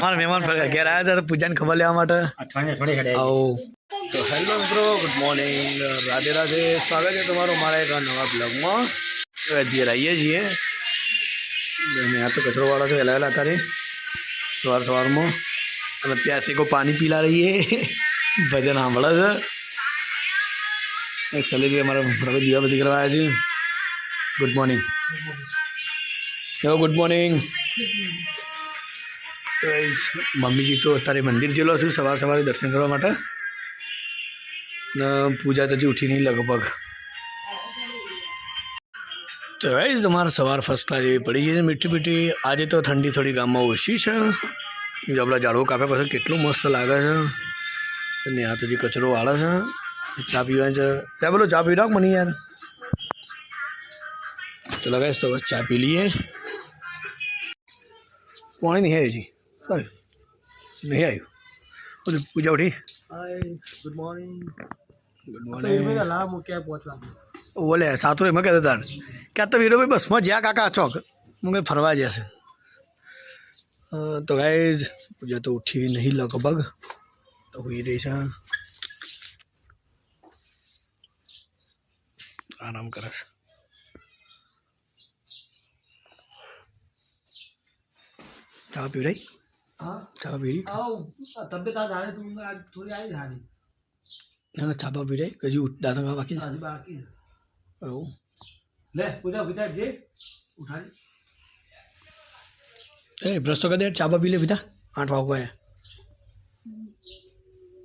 મારા મહેમાન ઘેર આવ્યા હતા તો પૂજાને ખબર લેવા માટે આવો તો હેલો મિત્રો, ગુડ મોર્નિંગ, રાધે રાધે. સ્વાગત છે તમારું મારા એક નવા બ્લોગમાં. ઘેર આવીએ છીએ અને આ તો કચરોવાળા છે વહેલા વહેલા તારે સવારમાં અને પ્યાસે કો પાણી પીલા રહીએ ભજન સાંભળે છે. ચલી જઈએ અમારા પ્રભુ દીવાબત્તી કરવા આવ્યા છે. Good morning. Hello good morning. મમ્મીજી તો અત્યારે મંદિર જેલો છું સવારે દર્શન કરવા માટે ને પૂજા તો હજી ઉઠી નહીં લગભગ. તો ગાઈઝ અમારે સવાર ફર્સ્ટ ક્લાસ એવી પડી ગઈ છે મીઠી મીઠી. આજે તો ઠંડી થોડી ગામમાં ઓછી છે. આપણા ઝાડવું કાપ્યા પછી કેટલું મસ્ત લાગે છે. અને આ તો જે કચરો વાળે છે. ચા પીવાની છે. ત્યાં બોલો ચા પી રાખ મને યાર. ચલો ગાઈઝ તો બસ ચા પી લઈએ. પાણી નહીં આવી હજી નહીં આવ્યું. પૂજા ઉઠી. Good morning. Good morning. ક્યાં પહોંચવા બોલે સાતું એમાં કહેતા હતા ક્યાં તો વીરોભાઈ બસમાં જ્યાં કાકા ચોક હું કંઈ ફરવા જશે. તો ગાઈઝ પૂજા તો ઉઠી નહીં લગભગ તો હોઈ રહી છે, આરામ કરે છે. ચા પી રહી? હા ચા પી રહી? તબિયત આ જાણે તું આજ થોડી આવી હારી. ના ચા પા પી રહી કે હજી દાંત બાકી છે? બાકી એવું લે પૂજા પૂજા જે ઉઠાડી એ બ્રશ તો કરી દે. ચા પા પી લે બીજા 8 વાગવા.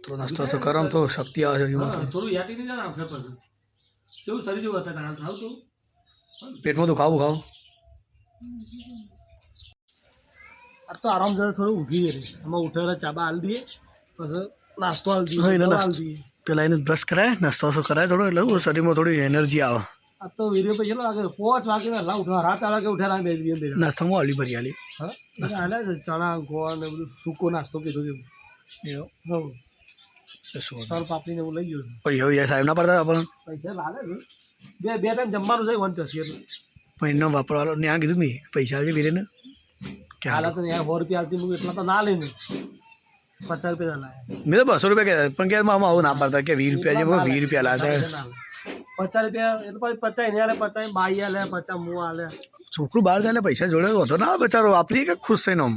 થોડો નાસ્તો તો કરો તો શક્તિ આવે છે. થોડું યાદી નહીં જાણે ફેર પર કેવું શરીર જેવું હતા કારણ થાવ તું પેટમાં તો ખાવું ખાવું. આ તો આરામ જરા થોડું ઊભી રહે એમાં ઉઠેલા ચાબા હાલ દઈએ પછી નાસ્તો હાલ દઈએ. હા એને નાસ્તો પેલા એને બ્રશ કરાય નાસ્તો કરાય થોડો એટલે શરીરમાં થોડી એનર્જી આવે. આ તો વીડિયો પછી લાગે 5 વાગે લા ઉઠવા રાત વાગે ઉઠ્યા બે નાસ્તામાં હળી ભરી આલી. હા ચણા ગોળ ને બધું સૂકો નાસ્તો કીધો છે. તાર પાપડીને એવું લઈ ગયો પછી હવે સાહેબ ના પડતા આપણને પૈસા લાગે છે બે ટાઈમ જમવાનું છે 1 પણ એનો વાપરવાનો ને આ કીધું મેં પૈસા આવજે બીરે ને કે હાલ તો યાર 100 રૂપિયા આવતી હું એટલા તો ના લઈને 50 રૂપિયા લાયા. મેં તો 200 રૂપિયા કહેતા પણ કે મામા આવું ના પાડતા કે 20 રૂપિયા જેવું 20 રૂપિયા લાવતા 50 રૂપિયા એટલે પછી 50 એને આલે 50 બાઈ આલે 50 મું આલે. છોકરું બહાર જાય પૈસા જોડે હોતો ના બચારો વાપરી કે ખુશ થઈને આમ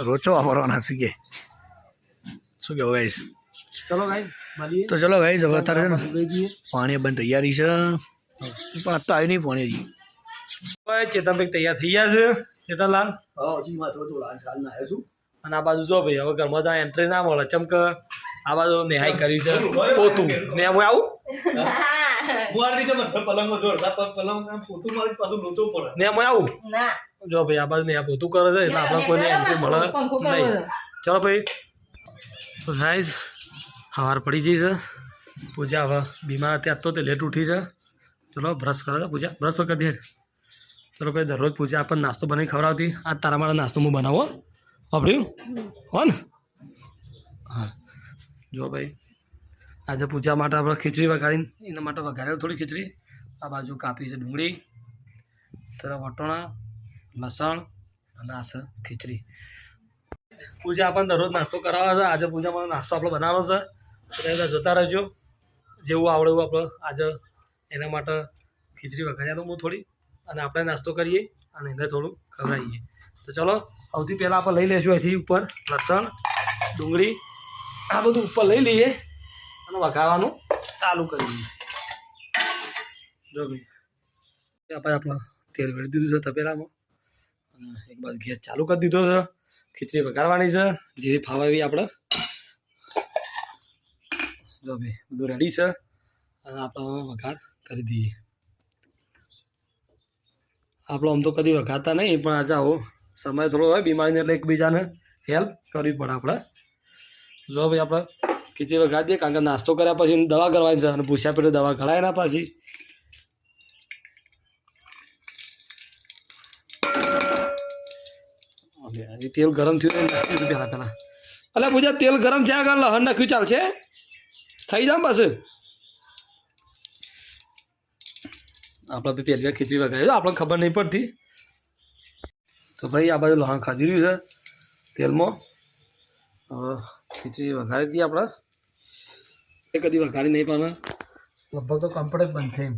રોચો વાપરવાના શીખે. શું કહેવું ગાઈસ? ચલો ગાઈ મળીએ. તો ચલો ગાઈસ હવે અત્યારે છે ને પાણી બંધ તૈયારી છે પણ આ તો આવી નહીં પાણી હજી. ચેતનભાઈ તૈયાર થઈ ગયા છે. ચેતનલાલ હજી માં થોડું હાલ ના આવ્યો છું. અને આ બાજુ જો ભાઈ હવે ઘરમાં જ્યાં એન્ટ્રી ના મળે ચમક આ બાજુ નેહાઈ કરી છે પોતું ને હું આવું ને હું આવું જો ભાઈ આ બાજુ નેહા પોતું કરે છે એટલે આપણે કોઈને એન્ટ્રી મળે નહીં. ચલો ભાઈ તો ગાઈઝ સવાર પડી જઈ છે. પૂજા હવે બીમાર ત્યાં તો તે લેટ ઉઠી છે. ચલો બ્રશ કરે છે પૂજા બ્રશ તો કરી દે. ચલો ભાઈ દરરોજ પૂજા આપણને નાસ્તો બનાવી ખવડાવતી આજ તારા માટે નાસ્તો હું બનાવો વાપર્યું હો ને. હા જો ભાઈ આજે પૂજા માટે આપણે ખીચડી વઘારીને એના માટે વઘારેલ થોડી ખીચડી. આ બાજુ કાપી છે ડુંગળી તરફ વટોણા લસણ અને આ છે ખીચડી. પૂજા આપણને દરરોજ નાસ્તો કરાવે છે. આજે પૂજામાં નાસ્તો આપણે બનાવવાનો છે એટલે જોતા રહેજો. જેવું આવડે એવું આપણે આજે એના માટે ખીચડી વઘાર્યા હું થોડી અને આપણે નાસ્તો કરીએ અને એને થોડું ખવડાવીએ. તો ચલો સૌથી પહેલાં આપણે લઈ લઈશું અહીંથી ઉપર લસણ ડુંગળી આ બધું ઉપર લઈ લઈએ અને વઘારવાનું ચાલુ કરી દઈએ. જો ભાઈ આપણે તેલ વેળી દીધું છે તપેલામાં અને એક બાજુ ગેસ ચાલુ કરી દીધો છે. ખીચડી વઘારવાની છે જેવી ફાવે એવી આપણે. જો ભાઈ બધું રેડી છે અને આપણે વઘાર કરી દઈએ. આપણો આમ તો કદી વઘારતા નહીં પણ આજે આવો સમય થોડો હોય બીમારીને એટલે એકબીજાને હેલ્પ કરવી પડે આપણે. જો ભાઈ આપણે ખીચડી વઘારી દઈએ કારણ કે નાસ્તો કર્યા પછી દવા કરવાની છે અને પૂછ્યા પેલી દવા કરાય ના પાછી. તેલ ગરમ થયું નાખી દીધું પહેલાં એટલે પૂછા તેલ ગરમ થયા આગળ લહણ નાખ્યું ચાલશે થઈ જાય પાછું. આપણે પહેલી વાર ખીચડી વઘારી આપણને ખબર નહીં પડતી. તો ભાઈ આ બાજુ લહણ ખાધી રહ્યું છે તેલમાં હવે ખીચડી વઘારી દઈએ આપણે. એ કદી વઘારી નહીં પણ લગભગ તો કમ્પ્લીટ બનશે એમ.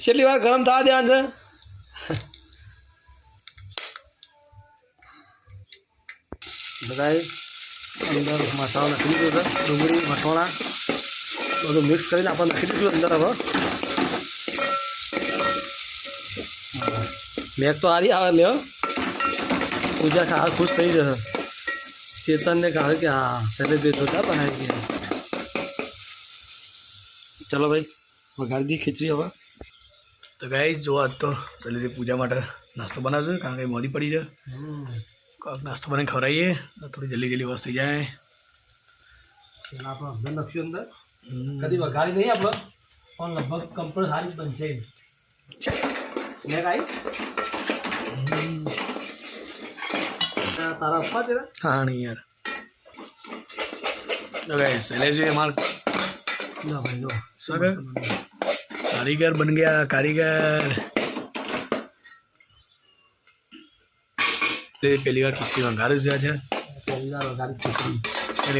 કેટલી વાર ગરમ થવા દેવાનું છે. બધા અંદર મસાલો નાખી દીધો છે. ડુંગળી મસાલા બધું મિક્સ કરીને આપણે નાખી દીધું અંદર. હવે મેઘ તો આરી આવે લ્યો. પૂજા ખાવા ખુશ થઈ જશે. ચેતનને કહે કે હા સેલિબ્રેટ હોતા બનાવી દઈએ. ચલો ભાઈ વઘારી દઈએ ખીચડી હવે. તો ગાઈસ જો આજ તો ચલી પૂજા માટે નાસ્તો બનાવજો કારણ કે મોડી પડી છે. નાસ્તો બનાવીને ખવડાવીએ થોડી જલ્દી વસ્તુ થઈ જાય. આપણે અંદર નાખશું અંદર. કદી વઘારી નહીં આપણે પણ લગભગ કમ્પ્લીટ સારી બનશે. મેં કાંઈ તારા અપ્પા છે. હા નહીં યાર. તો ગાઈસ શૈલેષજી અમાર ના ભાઈ જો શું कारीगर बन गया कारीगर. पहली बार खीचड़ी वंगारी है. पहली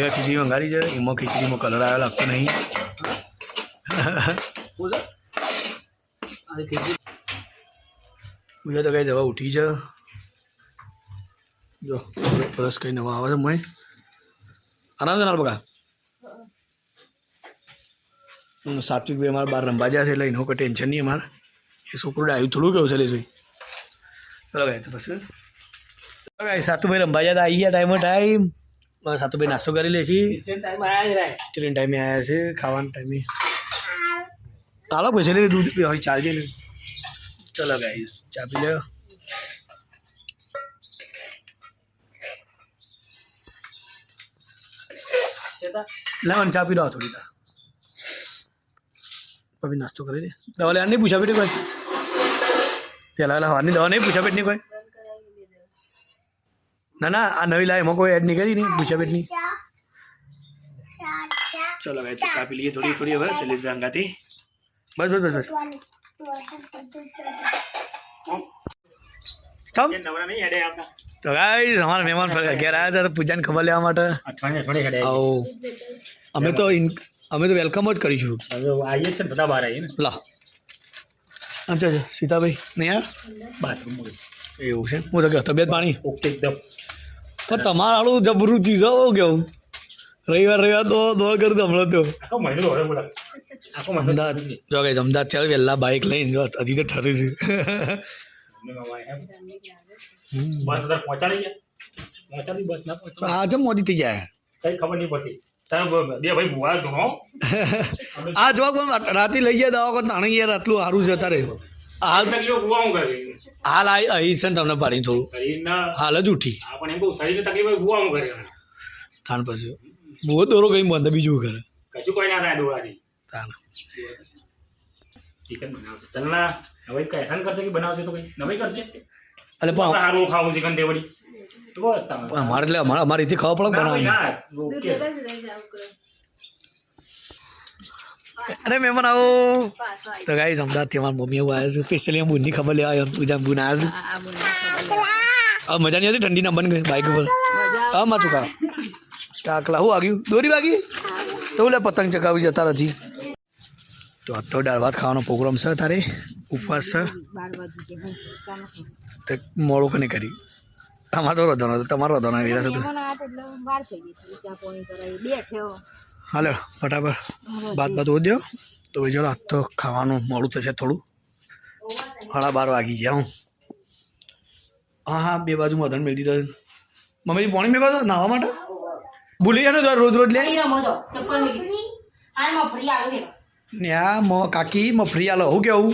बार खीचड़ी वंगारी है. एम खीचड़ी में कलर आया लगता नहीं. मुझे तो कहीं दवा उठी है जो ब्रश कहीं नवा आवाज मैं आराम से ना बगा. सात्विक भाई अमार बार रंबा जाए એટલે એનો કોઈ ટેન્શન નહીં અમારે. એ છોકરું આવ્યું થોડું કેવું ચાલે છે. ચલો ભાઈ તો પછી ચલો ભાઈ સાતુભાઈ રંબા જાય આવી ગયા ટાઈમ સાતુભાઈ નાસ્તો કરી લે છે. ટાઈમ આવ્યા જ કિચન ટાઈમે આવ્યા છે ખાવાના ટાઈમે. ચાલો પછી લે દૂધ હોય ચાલજે ને. ચલો ગાઈસ ચા પી લે. લાવન ચા પી લો થોડી તા. अभी नाश्तो कर दे. दवा ले नहीं पूछा बेटे कोई. चला हवानी दवा नहीं पूछा बेटनी कोई. ना ना आ नवी लाए कोई ऐड नहीं करी नहीं पूछा बेटनी. चलो भाई तो चा पी लिए थोड़ी थोड़ी હવે સેલેજ વાંગાતી. બસ બસ બસ બસ સ્ટોપ. તો ગાઈસ हमारा मेहमान ઘેર આવ્યા હતા તો પૂજાને ખબર લેવા માટે. આવો અમે તો વેલકમ જ કરીશું. આવીએ છે બધા બહાર આવીએ ને. લા અચ્છા સીતાભાઈ નહીં યાર બાથરૂમ એવું છે. હું તો કહ્યું તબિયત પાણી ઓકે એકદમ. પણ તમારું જબરું ચીજ હો કેવું. રવિવાર દોડ કરી દો હમણાં તો. અમદાવાદ જો કે અમદાવાદ ચાલ વહેલા બાઇક લઈને જો હજી તો ઠરી છે. હા જમ મોદી થઈ જાય કઈ ખબર નહીં પડતી. આ જો રાતે લઈ ગયા દવા તાણે યાર આટલું સારું છે અત્યારે. હાલ અહીં છે ને તમને પાડી થોડું હાલ જ ઉઠી તાણ પછી બહુ દોરો કઈ બંધ બીજું કરે કશું કોઈ ના થાય દોરાથી. તાણ ચિકન બનાવશે ચલના હવે કઈ એસાન કરશે કે બનાવશે તો કઈ નવી કરશે. એટલે પણ સારું ખાવું ચિકન તે વળી અમારે એટલે અમારે રીતે ખબર પડે બનાવવાની. અરે મહેમાન આવો તો ગાઈસ અમદાવાદથી અમારા મમ્મી એવું આવ્યા છે સ્પેશિયલી હું બુનની ખબર લેવા આવ્યો. પૂજા બુન આવ્યા છે. મજા નહીં હતી ઠંડી ના બન ગઈ બાઇક ઉપર. હા માં ચુકા કાકલા હું વાગ્યું દોરી વાગી તો ઓલે પતંગ ચગાવી જતા નથી. તો આ તો દાળ ભાત ખાવાનો પ્રોગ્રામ છે તારે ઉપવાસ છે મોડું કને કરી. તમારે તો રધો નતો તમારો રધો ના વિરાશ હતો. હાલો ફટાફટ બાદ વધ્યો તો ભાઈ ચલો આજ તો ખાવાનું મોડું થશે થોડું. 12:30 વાગી ગયા હું. હા 2 બાજુ મધન મેળવી દીધો. મમ્મી પાણી મેળવા દો નાહવા માટે ભૂલી જાય ને રોજ રોજ લે. કાકી મફરી આલો હું કેવું.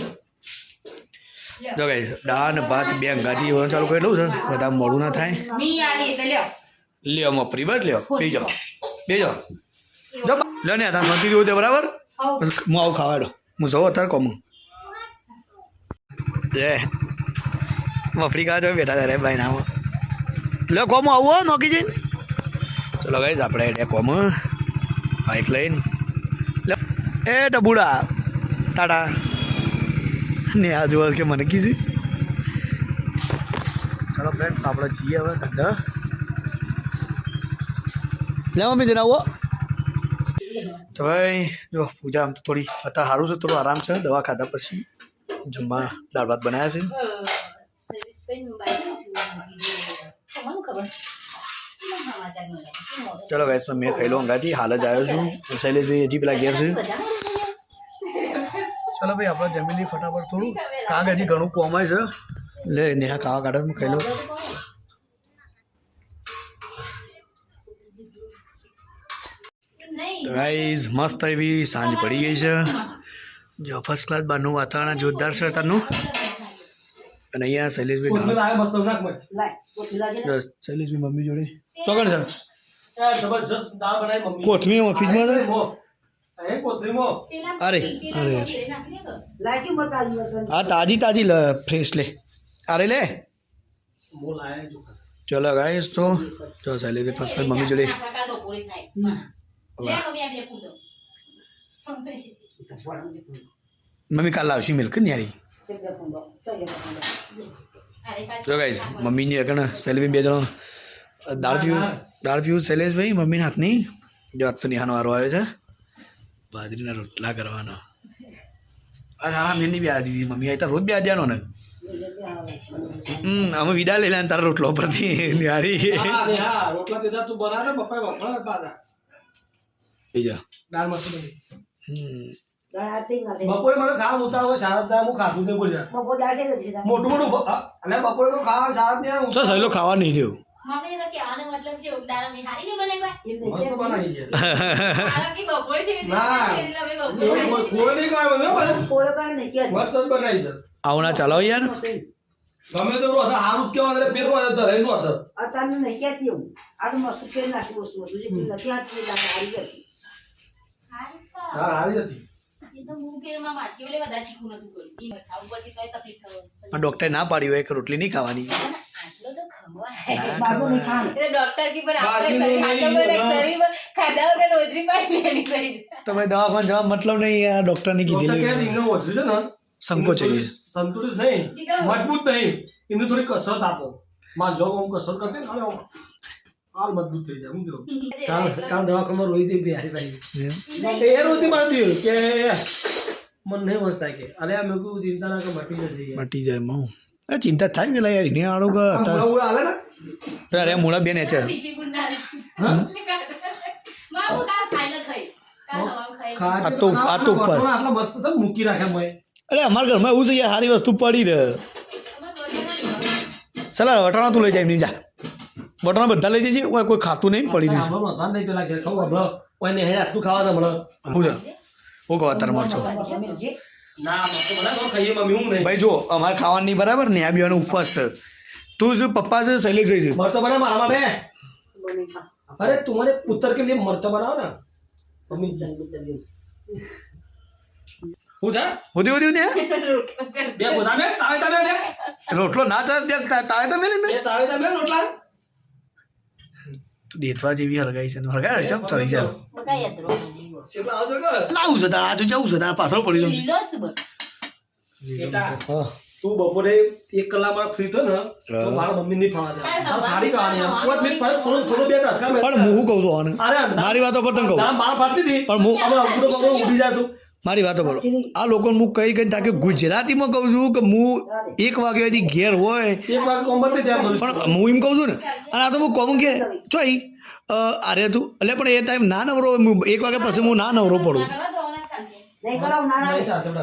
જો ગાઈસ દાળ ભાત 2 અંગાથી હોવાનું ચાલુ કરેલું છે બધા મોડું ના થાય. લ્યો મફરી બસ લ્યો બેજો જો લે ને તમે શાંતિ જોવું તે બરાબર. હું આવું ખાવાડો હું જઉં અત્યારે કોમ લે મફરી ખાવા જો બેઠા તારે ભાઈ ના લે કોમ આવું નોકી જઈને. ચલો ગાઈસ આપણે એટલે કોમ બાઇક લઈને એ ટબુડા ટાટા ને આ જોવા કે મને કીધું ચાલો ફ્રેન્ડ આપણે જઈએ હવે ધંધા લે મમ્મી જણાવો તો ભાઈ જો પૂજા આમ તો થોડી અત્યારે સારું છે થોડું આરામ છે દવા ખાધા પછી જમવા દાળ ભાત બનાવ્યા છે ચલો ગાઈસ મેં ખાઈ લો અંગાથી હાલ જ આવ્યો છું શૈલેષભાઈ હજી પેલા ઘેર છે ચલો ભાઈ આપણે જમી લઈએ ફટાફટ થોડું કાગ હજી ઘણું કોમાય છે લે નેહા ખાવા કાઢે હું ખાઈ લો તો ગાઈઝ મસ્ત એવી સાંજ પડી ગઈ છે જો ફર્સ્ટ ક્લાસ બહારનું વાતાવરણ જોરદાર છે અત્યારનું અને અહીંયા શૈલેષભાઈ શૈલેષભાઈ મમ્મી જોડે ચોકડ છે કોથમી ઓફિસમાં છે અરે અરે હા તાજી તાજી ફ્રેશ લે અરે લે ચલો ગાઈસ તો જો શૈલેષભાઈ ફર્સ્ટ ક્લાસ મમ્મી જોડે મમ્મી કાલ લાવશી મિલ્ક ન્યારી જો ગાઈસ મમ્મીની આગળ શૈલેષભાઈ બે જણો દાળ પીવું શૈલેષભાઈ મમ્મીના હાથની જો આજ તો નિહાનો વારો આવ્યો છે બાજરીના રોટલા કરવાનો આ સારા મેની બી આ દીધી મમ્મી આ રોજ બી આજ્યાનો ને અમે વિદા લઈ લે તારા રોટલો પરથી નિહારી રોટલા તે તું બનાવે પપ્પા વફળા પાછા બપોરે મને ખાવા ઉતાર હોય શારદ હું ખાતું નહીં બોલ્યા મોટું મોટું અને બપોરે તો ખાવા શારદ ને સહેલો ખાવા નહીં રહ્યો આવું ના ચાલો યાર ગમે તો હારું કેવા પેરવા રહેલું હતું અત્યારે નહીં ક્યાંથી એવું આ તો મસ્ત ફેર નાખી વસ્તુ નથી હારી હતી હા હારી હતી પણ ડોક્ટરે ના પાડી હોય કે રોટલી નહીં ખાવાની તમે દવાખાને જવા મતલબ નહીં આ ડોક્ટરની કીધી સંકોચ સંતુલિત નહીં મજબૂત નહીં એમને થોડી કસરત આપો માં જો હું કસરત કરતી ને હાલ મજબૂત થઈ જાય હું કહું કાલ દવાખામાં રોઈ હતી બિહારી ભાઈ એ રોતી મળતી કે મન નહીં મસ્ત થાય કે અરે મેં કહું ચિંતા ના કે મટી જાય મઉ ચિંતા થાય પેલા યાર એને આડો હાલે ને અરે મોડા બેન છે આટલા મસ્ત મૂકી રાખે મેં અરે અમારા ઘરમાં એવું છે યાર સારી વસ્તુ પડી રહે સલા વટાણા તું લઈ જાય એમની જા વટાણા બધા લઈ જજે કોઈ ખાતું નહીં પડી રહ્યું હું કહો તારે મરચો ભાઈ જો અમારે ખાવાનું નહીં બરાબર ને આ બીવાનો ઉપવાસ છે તું જો પપ્પા છે શૈલેષભાઈ છે મરચો બનાવ મારા માટે અરે તુમારે પુત્ર કે લીએ મરચો બનાવો ને મમ્મી હોતી ને બે ગોદા મે તાવે તાવે ને રોટલો ના ચાલે બે તાવે તમે લે ને તાવે તાવે રોટલા તો દેતવા જેવી હળગાઈ છે હળગાઈ છે ચડી જાય કેટલા આવજો કે લાવું છે તાર આજુ જવું છે તાર પાછળ પડી જવું તું બપોરે 1 કલાક મારા ફ્રી થયો ને તો મારા મમ્મી ની ફાળા દે થાળી ખાવાની એમ 5 મિનિટ ફરે થોડો બે ટસકા મે પણ હું કહું છું આને મારી વાતો પર તને કહું મારા ફાટતી હતી પણ હું આપણે ઉડો બગડો ઉડી જાય તું મારી વાતો બોલો આ લોકોને હું કઈ કઈ તાકે ગુજરાતીમાં કહું છું કે હું 1 વાગ્યા સુધી ઘેર હોય 1 વાગે કોમ્બતે જાય પણ હું એમ કહું છું ને અને આ તો હું કહું કે ચોઈ અરે તું એટલે પણ એ ટાઈમ ના નવરો 1 વાગ્યા પછી હું ના નવરો પડું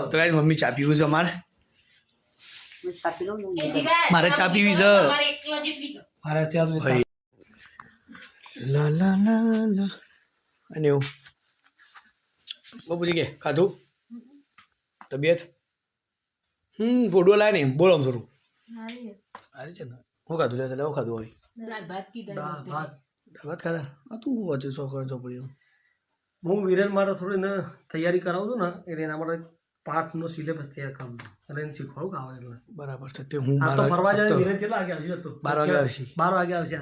તો ગાઈસ મમ્મી ચા પીવું છે મારે ચા પીવી છે મારે ત્યાં લા લા લા લા અને એવું બાપુજી કે ખાધું તબિયત ફોટો લાય નહીં બોલો આમ થોડું સારી છે ને હું ખાધું છે એટલે હું ખાધું હોય ભાત ખાધા હા તું વચ્ચે છોકરો ચોપડી હું વિરેન માટે થોડી ને તૈયારી કરાવું છું ને એટલે એના માટે પાઠનો સિલેબસ તૈયાર કરું અને એને શીખવાડું કે આવે એટલે બરાબર છે તે હું ફરવા જાય વિરેન કેટલા વાગે આવશે તો 12 વાગે આવશે 12 વાગે આવશે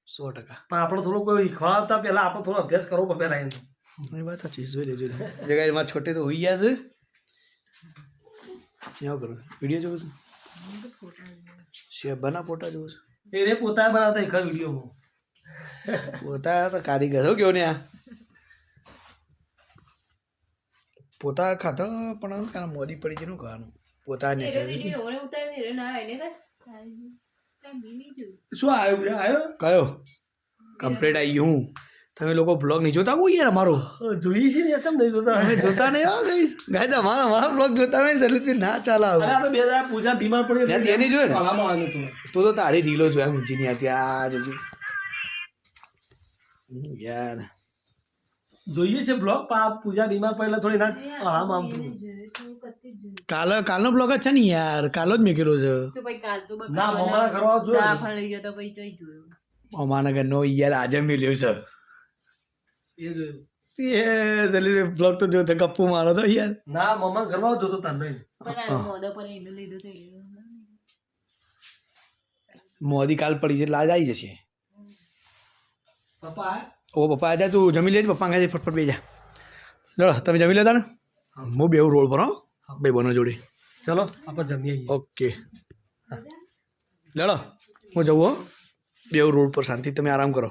100% પણ આપણે થોડું કોઈ શીખવાડતા પહેલા આપણે થોડો અભ્યાસ કરવો પહેલા એમ એ વાત સાચી જોઈ લે જગ્યાએ મારા છોટે તો હોઈ ગયા છે ત્યાં કરો વિડીયો જોવો છો શેફ બના ફોટા જોવો છો એ રે પોતા બનાવતા એક વિડીયોમાં પોતા તો કારીગર હો કેવો ને આ પોતા ખાતો પણ કાના મોદી પડી ગયું ખાવાનું પોતા ને શું આવ્યો કયો કમ્પ્લીટ આવી હું તમે લોકો બ્લોગ નહીં જોતા કોઈ યાર અમારો જોઈએ છે ને તમે નહીં જોતા અમે જોતા નહીં આવો ગઈશ ગાય મારા બ્લોગ જોતા નહીં એટલે ના ચાલે આવું અરે બે દાડા પૂજા બીમાર પડી ત્યાં તેની જોયે ને આલામાં આવ્યો તું તો તારી ઢીલો જોયા મીંચીની આ ત્યાં જજો યાર જોઈએ છે બ્લોગ પૂજા બીમાર પડેલા થોડી ના આરામ આમ કાલનો બ્લોગ જ છે ને યાર કાલો જ મેકેલો છે ના મમ્માના ઘર આવો જોયો અમારા ઘરનો યાર આજે મેલ્યો છે એ જોયું એ જલ્દી બ્લોગ તો જોતો ગપ્પુ મારો તો યાર ના મમ્મા ઘરમાં જોતો તાર નહીં મોદી કાલ પડી છે લાજ આવી જશે પપ્પા ઓ પપ્પા આજા તું જમી લેજે પપ્પા કાંઈ ફટફટ બે જા લડો તમે જમી લેતા ને હું બેવું રોડ પર હો બે બનો જોડે ચલો આપણે જમીએ ઓકે લડો હું જવું હો બેવું રોડ પર શાંતિ તમે આરામ કરો